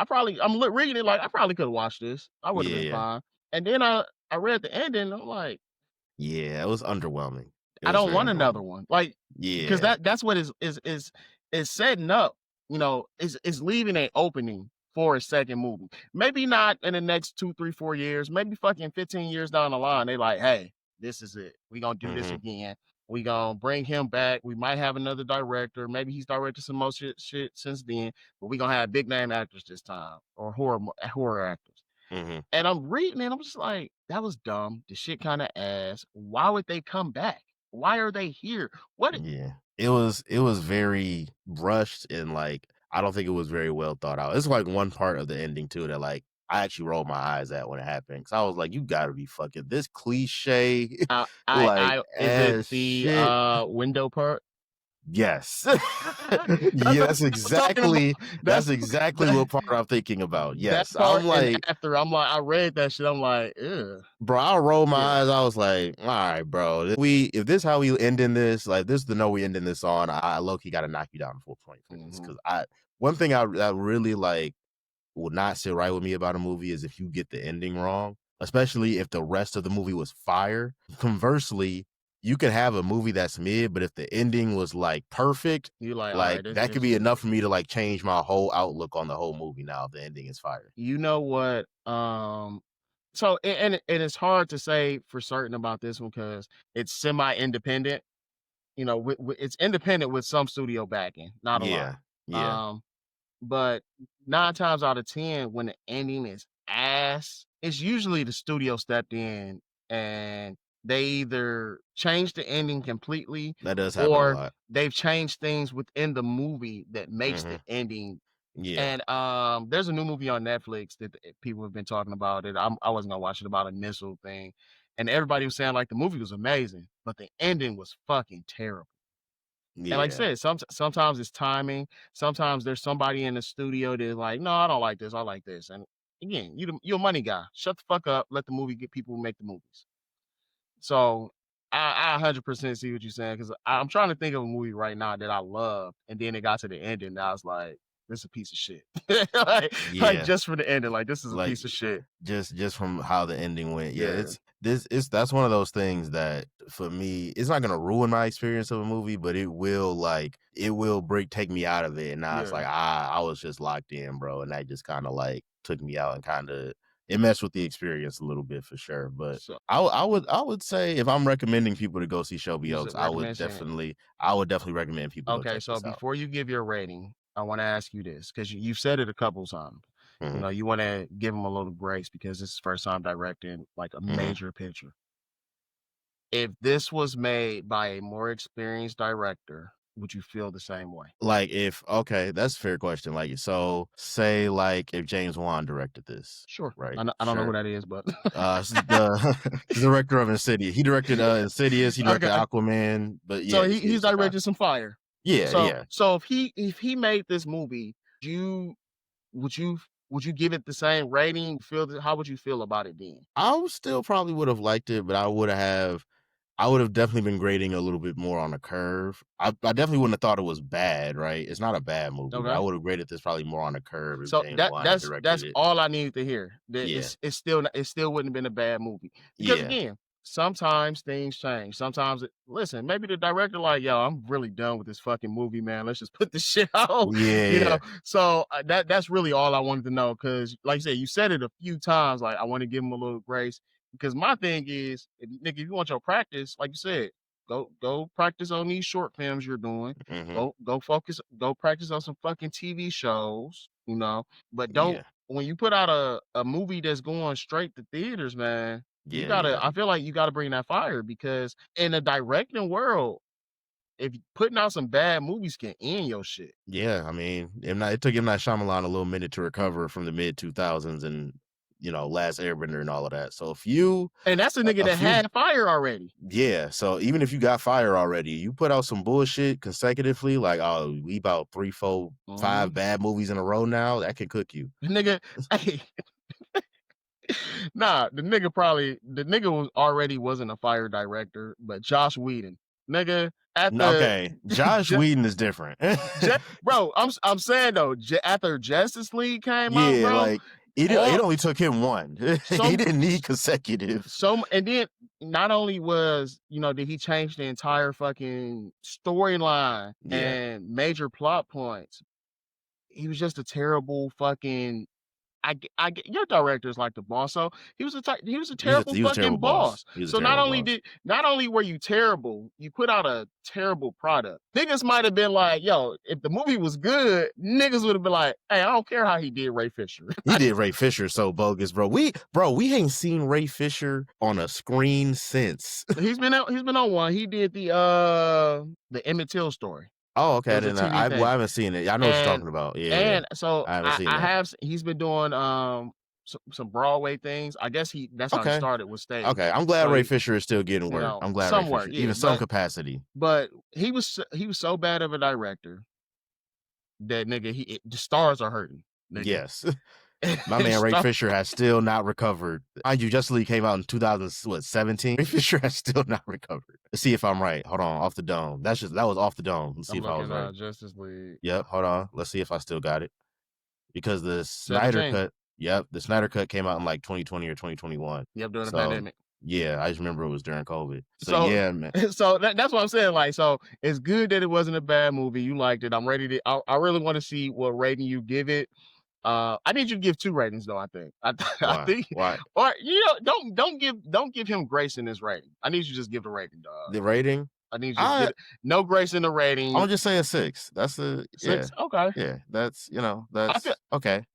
reading it like I probably could have watched this. I would have Yeah. been Yeah. fine. And then I read the ending. I'm like, Yeah. It was underwhelming. It I was don't very want another underwhelming. one. Like, because Yeah. that's what is setting up, is leaving an opening for a second movie. Maybe not in the next 2, 3, 4 years, maybe fucking 15 years down the line. They like, hey, this is it. We gonna do this Hmm. again. We gonna bring him back. We might have another director. Maybe he's directed some more shit since then, but we gonna have big name actors this time or horror actors. Hmm. And I'm reading it, I'm just like, "That was dumb. The shit kinda ass. Why would they come back? Why are they here? What?" Yeah. It was very rushed and like I don't think it was very well thought out. It's like one part of the ending too that like I actually rolled my eyes at when it happened because I was like, you gotta be fucking this cliche like I is it ass the, shit. window part? Yes. That's Yeah, what I'm talking about. that's That's exactly that what part I'm thinking about. that Yes. I'm part and like, after, I'm like I read that shit, I'm like, "Ugh." bro, I rolled my Yeah. eyes. I was like, all right, bro. If this how we ending this, like this is the note we ending this on, I low key gotta knock you down a full point for this. Mhm. Cause one thing I really like will not sit right with me about a movie is if you get the ending wrong, especially if the rest of the movie was fire. Conversely, you can have a movie that's mid, but if the ending was like perfect, You like, like "Alright, this that could this" be enough for me to like change my whole outlook on the whole movie now if the ending is fire. you know what, so and it's hard to say for certain about this one because it's semi-independent. It's independent with some studio backing, not a lot. Yeah. Yeah. Um, but 9 times out of 10, when the ending is ass, it's usually the studio stepped in and they either changed the ending completely That does happen a or lot. they've changed things within the movie that makes the Hmm. ending Yeah. And there's a new movie on Netflix that people have been talking about it. I wasn't gonna watch it, about a missile thing, and everybody was saying like the movie was amazing, but the ending was fucking terrible. And like I Yeah. said, sometimes it's timing. Sometimes there's somebody in the studio that's like, no, I don't like this. I like this. And again, you're a money guy. Shut the fuck up. Let the movie get people who make the movies. So I 100% see what you're saying, because I'm trying to think of a movie right now that I loved, and then it got to the ending, and I was like, "This is a piece of shit." like Yeah. just for the ending, like this is a Like piece of shit. just from how the ending went. Yeah, Yeah, it's that's one of those things that for me, it's not gonna ruin my experience of a movie, but it will break take me out of it. And now it's yeah. like I was just locked in, bro. And that just kind of like took me out and kind of it messed with the experience a little bit for sure. But So I would say if I'm recommending people to go see Shelby you just Oaks, recommend seeing it. I would definitely recommend people go Okay, check so this out. before you give your rating, I want to ask you this, because you've said it a couple times. You Hmm. know, you want to give him a little grace because this is first time directing like a Hmm. major picture. If this was made by a more experienced director, would you feel the same way? Like if okay, that's a fair question. Like so say like if James Wan directed this, Sure. right? I don't know who Sure. that is, but This is the the director of Insidious. He directed Insidious, he directed okay. Aquaman, but So yeah, he's it's a guy. directed some fire. Yeah, So yeah. if he made this movie, you would you would you give it the same rating? How would you feel about it then? Still probably would have liked it, but I would have definitely been grading a little bit more on the curve. I definitely wouldn't have thought it was bad, right? It's not a bad movie, but I Okay. would have graded this probably more on the curve if So James Wan had directed that's it. all I needed to hear. That Yeah. it still wouldn't have been a bad movie. Because Yeah. again, sometimes things change. Sometimes listen, maybe the director like, yo, I'm really done with this fucking movie, man. Let's just put this shit out, you know. Yeah. So that's really all I wanted to know. Because like I said, you said it a few times. Like I want to give him a little grace. Because my thing is, if you want your practice, like you said, go practice on these short films you're doing. Hmm. Go practice on some fucking TV shows, you know. But don't Yeah. when you put out a movie that's going straight to theaters, man, you Yeah, gotta yeah. I feel like you gotta bring that fire, because in the directing world, if putting out some bad movies can end your shit. Yeah, I mean, it took M. Night Shyamalan a little minute to recover from the mid 2000s and Last Airbender and all of that. So And that's a nigga a that few, had fire already. yeah. So even if you got fire already, you put out some bullshit consecutively, like oh, we about 3, 4, Mhm. 5 bad movies in a row now. That can cook you. The nigga, hey, nah, the nigga was already wasn't a fire director, but Josh Whedon, nigga, at the Okay, Josh Whedon is different. Bro, I'm saying though, after Justice League came out, Yeah, bro, like it all only took him one. He some didn't need consecutive. and then not only was, did he change the entire fucking storyline Yeah, and major plot points, he was just a terrible fucking I get your director is like the boss. So he was a terrible he was a terrible fucking boss. boss. He was a So terrible boss. not only were you terrible, you put out a terrible product. Niggas might have been like, yo, if the movie was good, niggas would have been like, hey, I don't care how he did Ray Fisher. He did Ray Fisher so bogus, bro. We ain't seen Ray Fisher on a screen since. He's been on one. He did the Emmett Till story. Oh, It okay. I was a didn't. TV I thing. haven't seen it. I know what you're And talking about. Yeah, so I haven't seen that. he's been doing some Broadway things. I guess that's how he Okay, started with stage. okay. I'm glad So Ray Fisher is still getting work. I'm glad Ray some work, Fisher, yeah. even some capacity. But he was so bad of a director that nigga the stars are hurting, nigga. Yes, my man Ray Fisher has still not recovered. Mind you, Justice League came out in 2017. Ray Fisher has still not recovered. Let's see if I'm right. Hold on, off the dome. That was off the dome. Let's see I'm if I was looking right. at Justice League Yep. Hold on. Let's see if I still got it. Because the Snyder 17. cut, yep, the Snyder cut came out in like 2020 or 2021. Yep, during the So pandemic. yeah, I just remember it was during COVID. So So yeah, man. so that's what I'm saying. Like, so it's good that it wasn't a bad movie. You liked it. I'm ready to. I really want to see what rating you give it. I need you to give 2 ratings though. I think. I Why? think, Why? or don't give him grace in his rating. I need you to just give the rating, dog. The rating? I need you to I get no grace in the I'm rating. gonna just say a 6. That's a yeah. 6. Okay. Yeah. That's I that's okay.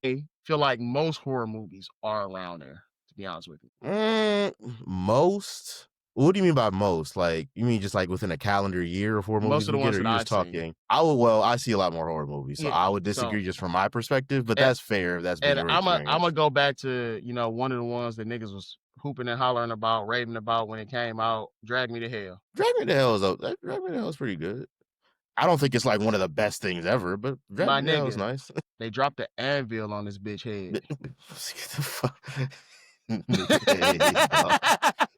feel like most horror movies are around there. To be honest with you. Most. What do you mean by most? Like, you mean just like within a calendar year of horror Most movies of the we get, ones or that you just I've seen. talking? I see a lot more horror movies, so Yeah. I would So, disagree just from my perspective, but and, that's fair if that's been and your I'm gonna experience. go back to one of the ones that niggas was hooping and hollering about, raving about when it came out. Drag Me to Hell. Drag Me to Hell is pretty good. I don't think it's like one of the best things ever, but Drag My Me to Hell is nigga, nice. they dropped the anvil on this bitch head. Get the fuck. Hey, dog.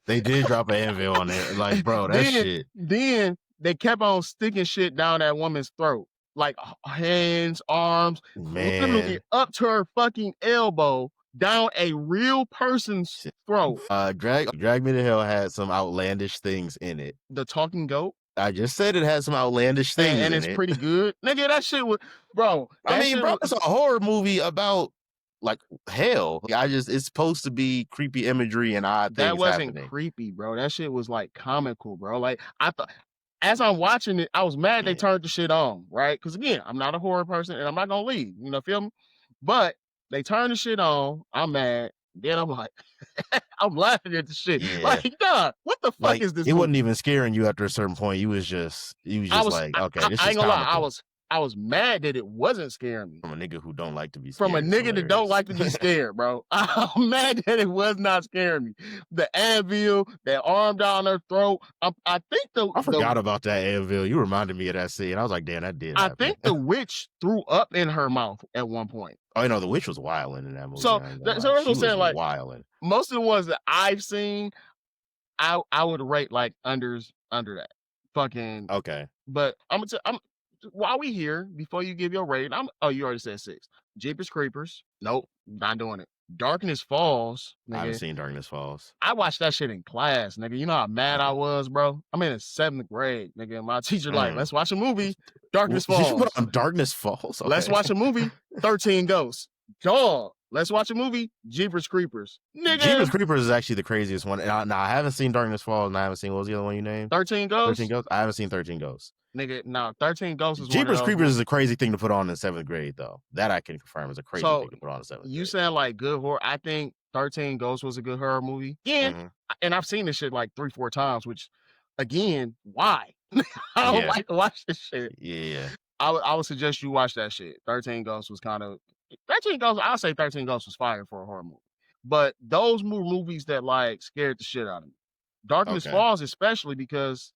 They did drop an anvil on there. Like, bro, that shit. Then they kept on sticking shit down that woman's throat, like hands, arms, literally Man. up to her fucking elbow, down a real person's throat. Drag Me to Hell had some outlandish things in it. The talking goat. I just said it had some outlandish things and in it's it. pretty good. Nigga, that shit was, bro. I mean, bro, it's a horror movie about like hell. It's supposed to be creepy imagery and odd things That wasn't happening. creepy, bro. That shit was like comical, bro. Like I thought, as I'm watching it, I was mad they turned the shit on, right? Because again, I'm not a horror person and I'm not gonna leave, feel me? But they turned the shit on. I'm mad. Then I'm like, I'm laughing at the shit. Yeah. Like, nah, what the fuck is this? It wasn't even scaring you after a certain point. You was just like, okay, this I is ain't gonna comical. lie. I was mad that it wasn't scaring me. From a nigga who don't like to be scared. From a nigga that don't like to be scared, bro. I'm mad that it was not scaring me. The anvil, that arm down her throat. I forgot about that anvil. You reminded me of that scene. I was like, damn, that did happen. I think the witch threw up in her mouth at one point. Oh, no, the witch was wilding in that movie. So that's what I'm saying. Like, wilding. Most of the ones that I've seen, I would rate like under that. Fucking okay. But I'm while we here, before you give your rating, you already said 6. Jeepers Creepers. Nope, not doing it. Darkness Falls. Nigga. I haven't seen Darkness Falls. I watched that shit in class, nigga. You know how mad I was, bro? I'm in the 7th grade, nigga. My teacher like, let's watch a movie. Darkness Falls. Did you put on Darkness Falls? Okay. Let's watch a movie. 13 Ghosts. Dog. Let's watch a movie. Jeepers Creepers. Nigga. Jeepers Creepers is actually the craziest one. And I haven't seen Darkness Falls, and I haven't seen, what was the other one you named? 13 Ghosts. 13 Ghosts. I haven't seen 13 Ghosts. Nigga, no, 13 Ghosts is Jeepers Creepers is a crazy thing to put on in 7th grade, though. That I can confirm is a crazy thing to put on in 7th grade. You saying like good horror? I think 13 Ghosts was a good horror movie. Yeah, and I've seen this shit like 3-4 times. Which, again, why? I don't like to watch this shit. Yeah, I would suggest you watch that shit. 13 Ghosts was kind of 13 Ghosts. I'll say 13 Ghosts was fire for a horror movie. But those movies that like scared the shit out of me. Darkness Falls, especially because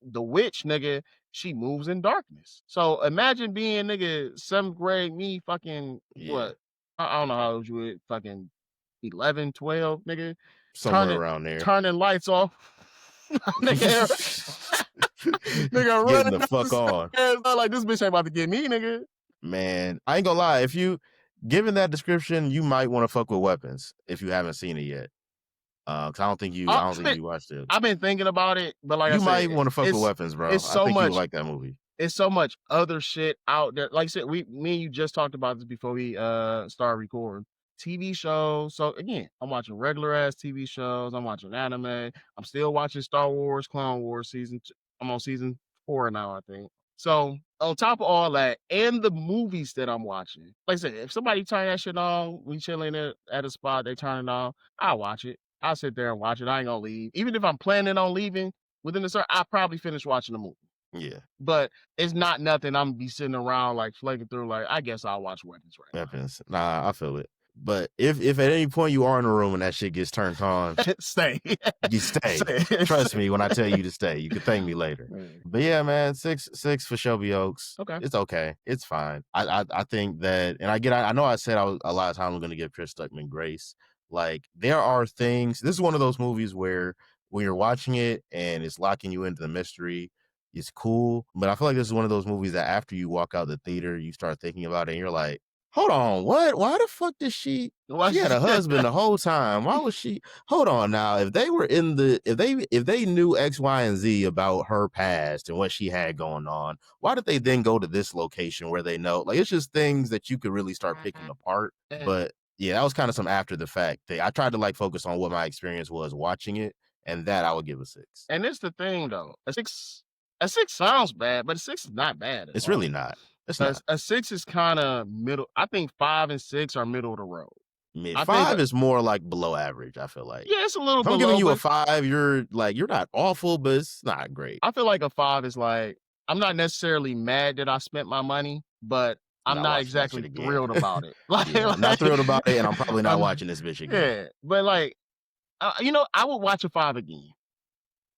the witch, nigga, she moves in darkness. So imagine being nigga 7th grade, me fucking what? I don't know how old you were, fucking 11, 12, nigga. Somewhere around there. Turning lights off. nigga, getting the fuck on. Like, this bitch ain't about to get me, nigga. Man, I ain't gonna lie. If you given that description, you might want to fuck with Weapons if you haven't seen it yet. Cause I don't think you watched it. I've been thinking about it, but like you might want to fuck with Weapons, bro. It's so I think much, you would like that movie. It's so much other shit out there. Like I said, me and you just talked about this before we started recording. TV shows. So again, I'm watching regular ass TV shows. I'm watching anime. I'm still watching Star Wars, Clone Wars season. I'm on season 4 now, I think. So on top of all that, and the movies that I'm watching, like I said, if somebody turn that shit on, we chilling at a spot, they turn it on, I'll watch it. I'll sit there and watch it. I ain't gonna leave. Even if I'm planning on leaving within a certain, I'll probably finish watching the movie. Yeah. But it's not nothing I'm gonna be sitting around like flaking through. Like, I guess I'll watch Weapons right now. Nah, I feel it. But if at any point you are in a room and that shit gets turned on, stay. You stay. Trust me when I tell you to stay. You can thank me later. Man. But yeah, man, 6 for Shelby Oaks. Okay. It's okay. It's fine. I think that, and I know I said a lot of times I'm gonna give Chris Stuckmann grace. Like, there are things, this is one of those movies where when you're watching it and it's locking you into the mystery, it's cool. But I feel like this is one of those movies that after you walk out the theater, you start thinking about it and you're like, hold on, what? Why the fuck did she had a husband the whole time? Why was she? Hold on now. If they were if they knew X, Y, and Z about her past and what she had going on, why did they then go to this location where they know? Like, it's just things that you could really start picking apart. But yeah, that was kind of some after the fact thing. I tried to like focus on what my experience was watching it, and that I would give a 6. And it's the thing though, a 6 sounds bad, but a 6 is not bad. It's really not. It's not. A 6 is kind of middle. I think 5 and 6 are middle of the road. Mid I think, 5 is more like below average, I feel like. yeah, it's a little If I'm giving below, you a but 5, you're not awful, but it's not great. I feel like a 5 is like, I'm not necessarily mad that I spent my money, but I'm I'm not not watching that shit exactly again. thrilled about it. Like, Yeah, I'm not like, thrilled about it, and I'm probably not I'm watching this bitch again. yeah, but like, I would watch a 5 again.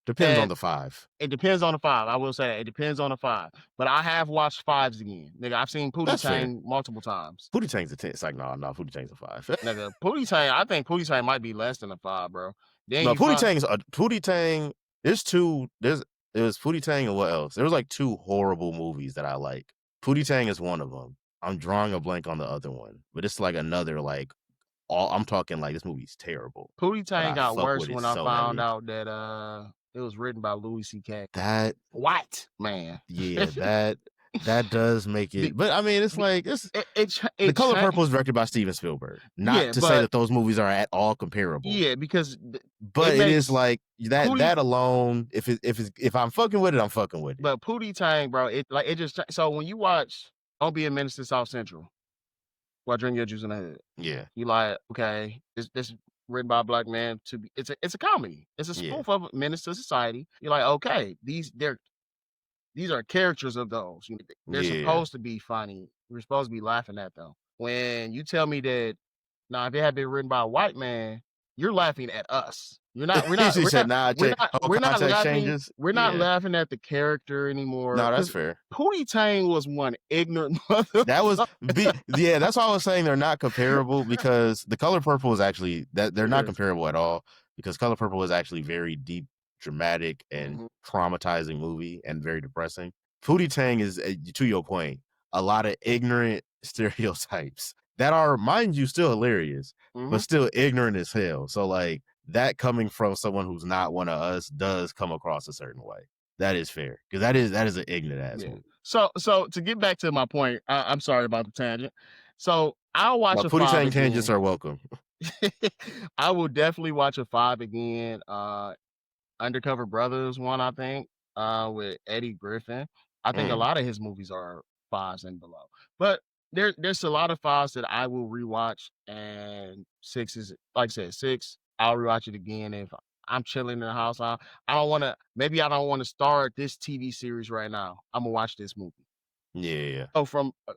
Depends on And the 5. it depends on the 5. I will say that. It depends on the 5. But I have watched 5s again. Nigga, I've seen Pootie That's fair. Tang multiple times. Pootie Tang's a 10. It's like, no, Pootie Tang's a 5. Nigga, Pootie Tang, I think Pootie Tang might be less than a 5, bro. Then No, you find Pootie Tang, it was Pootie Tang and what else? There was like 2 horrible movies that I like. Pootie Tang is one of them. I'm drawing a blank on the other one, but it's like another like I'm talking like this movie's terrible, Pootie but Tang I got fuck worse with it when I so found heavy. out that it was written by Louis C.K. That White man. Yeah, that does make Be, it. But I mean, it's be, like it's it, The it, Color cha- Purple is directed by Steven Spielberg. Not yeah, to say but that those movies are at all comparable, yeah, because it but it is makes like Pootie, that alone. If I'm fucking with it, I'm fucking with it. but Pootie Tang, bro, it just, so when you watch Don't Be a Menace to South Central while drinking your juice in the hood, Yeah, you like, okay, this written by a black man to be, it's a comedy. It's a yeah, spoof of Menace to Society. You're like, okay, these are characters of those. They're yeah. supposed to be funny. We're supposed to be laughing at them. When you tell me that, now if it had been written by a white man, you're laughing at us. You're not. We're not. She We're said, not. "Nah, We're not. whole We're not context laughing. changes." We're not Yeah, laughing at the character anymore. no, that's Because fair. Pootie Tang was one ignorant That was motherfucker. yeah. That's why I was saying they're not comparable because The Color Purple is actually that they're not Yes. comparable at all because Color Purple is actually very deep, dramatic, and Mhm. traumatizing movie and very depressing. Pootie Tang is, to your point, a lot of ignorant stereotypes that are, mind you, still hilarious, but Mhm. still ignorant as hell. So like that coming from someone who's not one of us does come across a certain way. That is fair because that is an ignorant ass Yeah. movie. So to get back to my point, I'm sorry about the tangent. So I'll watch Well, a Pootie 5 Tang tangents again. are welcome. I will definitely watch a 5 again. Undercover Brothers one, I think, with Eddie Griffin. I think a Mm, lot of his movies are 5s and below. But there's a lot of 5s that I will rewatch, and 6s, like I said, 6, I'll rewatch it again if I'm chilling in the house. Maybe I don't want to start this TV series right now. I'm gonna watch this movie. yeah. So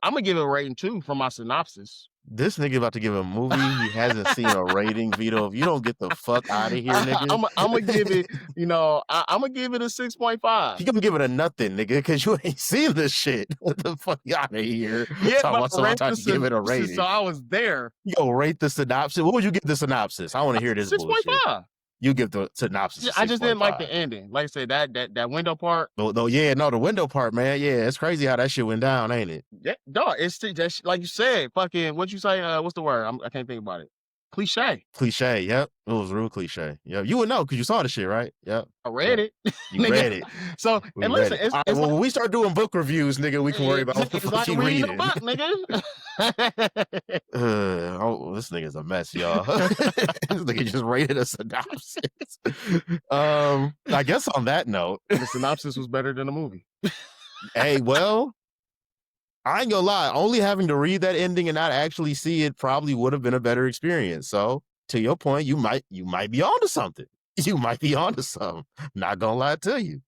I'm gonna give it a rating too from my synopsis. This nigga about to give a movie he hasn't seen a rating, Vito. If you don't get the fuck out of here, nigga, I'm gonna give it, I'm gonna give it a 6.5. he gonna give it a nothing, nigga, because you ain't seen this shit. What the fuck out of here? Yeah, Talking but about I someone read trying the to give it a synopsis, so rating. I was there. You go rate the synopsis. What would you give the synopsis? I want to hear this bullshit. 6.5. You give the synopsis a I just didn't like 6.5. the ending. Like I said, that window part. No, yeah, no, the window part, man. Yeah, it's crazy how that shit went down, ain't it? Yeah, dog. Like you said. Fucking what you say? What's the word? I can't think about it. Cliche. Cliche, yep. It was real cliche. Yep. You would know because you saw the shit, right? Yep. I read Yep. it. You Nigga. read it. So We and read listen, it. All right, it's well, like, when we start doing book reviews, nigga, we can worry about what the it's fuck like you reading a reading. book, nigga. This nigga's a mess, y'all. This nigga just rated a synopsis. I guess on that note, The synopsis was better than the movie. hey, well, I ain't gonna lie. Only having to read that ending and not actually see it probably would have been a better experience. So, to your point, you might be onto something. You might be onto something. Not gonna lie to you.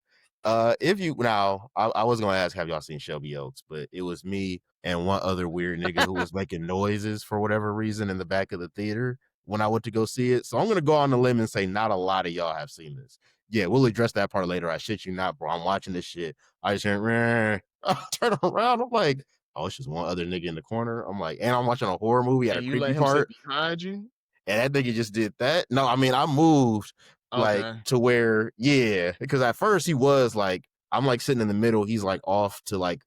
If you now, I was gonna ask, have y'all seen Shelby Oaks? But it was me and one other weird nigga who was making noises for whatever reason in the back of the theater when I went to go see it. So I'm gonna go on the limb and say not a lot of y'all have seen this. Yeah, we'll address that part later. I shit you not, bro. I'm watching this shit. I just hear, I turn around. I'm like, oh, it's just one other nigga in the corner. I'm like, and I'm watching a horror movie at a And you let creepy him sit part. behind you. And that nigga just did that. No, I mean, I moved like Okay. to where, yeah, because at first he was like, I'm like sitting in the middle. He's like off to like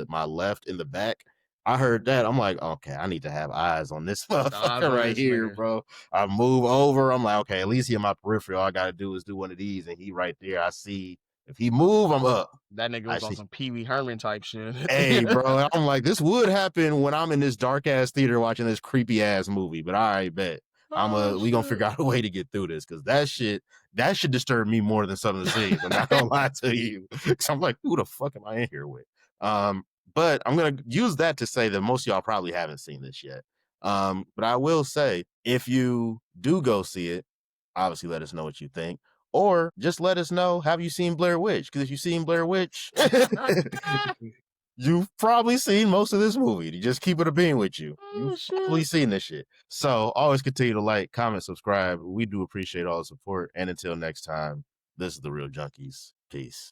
my left in the back. I heard that. I'm like, okay, I need to have eyes on this motherfucker right here, nigga. bro. I move over. I'm like, okay, at least he in my peripheral. All I got to do is do one of these. And he right there. I see if he move, I'm up. That nigga was on some Pee Wee Herman type shit. Hey, bro, I'm like, this would happen when I'm in this dark ass theater watching this creepy ass movie. But all right, bet. We gonna figure out a way to get through this because that should disturb me more than some of the scenes. I'm not gonna lie to you. Cause I'm like, who the fuck am I in here with? But I'm gonna use that to say that most of y'all probably haven't seen this yet. But I will say, if you do go see it, obviously let us know what you think. Or just let us know, have you seen Blair Witch? Because if you've seen Blair Witch, you've probably seen most of this movie. To just keep it a bean with you. Oh You've probably shit. seen this shit. So always continue to like, comment, subscribe. We do appreciate all the support. And until next time, this is the Real Junkies. Peace.